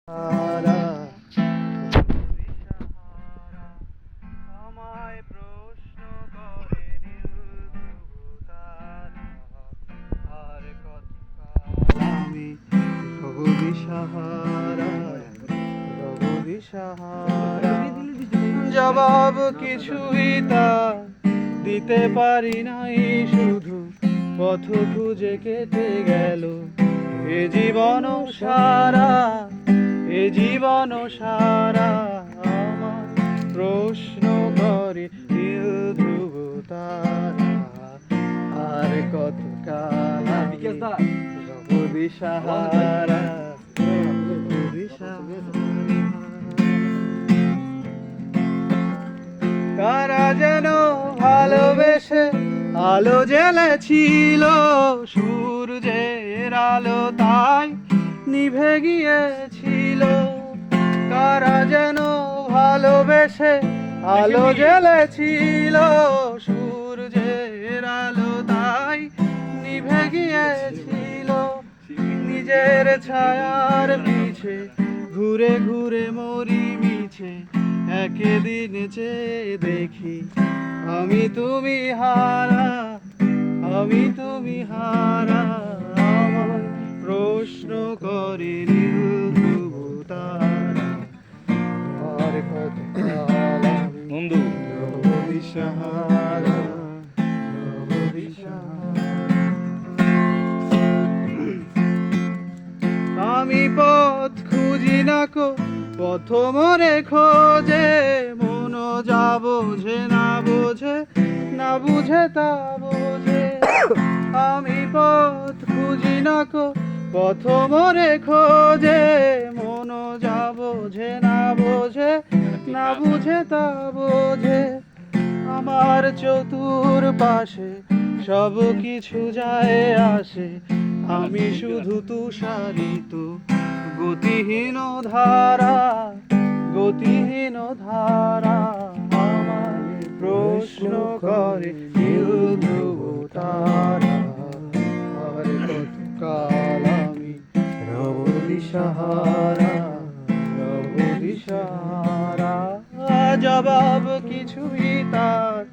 সারা আমায় প্রশ্ন করে আর কত আমি রব দিশাহারা রব দিশাহারা জবাব কিছুই তা দিতে পারি নাই, শুধু পথ খুঁজে কেটে গেল এ জীবন সারা, এ জীবন সারা। আমার প্রশ্ন করে নীল ধ্রুব তারা আর কত কাল আমি রব দিশাহারা রব দিশাহারা। কারা যেন ভালোবেসে আলো জ্বেলেছিল, সূর্যের আলো তাই নিভে গিয়েছিল। কারা যেন ভালোবেসে আলো জ্বেলেছিল, সূর্যের আলো তাই নিভে গিয়েছিল। নিজের ছায়ার পিছে ঘুরে ঘুরে মরি মিছে, একদিন চেয়ে দেখি আমি তুমি হারা, আমি তুমি হারা। আমার প্রশ্ন করে নীল ধ্রুব তারা আর কত কাল আমি রব দিশাহারা রব দিশাহারা। আমি পথ খুঁজি না কো পথ মরে খোঁজে, মন যা বোঝে না বোঝে না বুঝে তা বোঝে। আমি পথ খুঁজি না কো পথ মরে খোঁজে, মন যা বোঝে না বোঝে না বুঝে তা বোঝে। আমার চতুর পাশে সব কিছু যায় আসে, আমি শুধু তুষারিত গতিহীন ধারা, গতিহীন ধারা। আমার প্রশ্ন করে নীল ধ্রুব তারা আর কত কাল আমি রব দিশাহারা রব দিশাহারা। জবাব কিছুই তার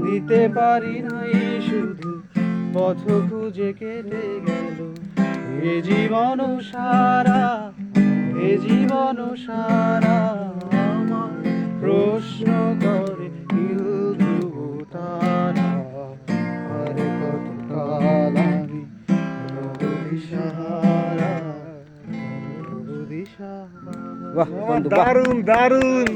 দিতে পারি নাই, শুধু পথ খুঁজে কেটে গেল এ জীবন সারা, এ জীবন সারা। আমার প্রশ্ন করে নীল ধ্রুব তারা আর কত কাল আমি রব দিশাহারা রব দিশাহারা। দারুণ দারুণ।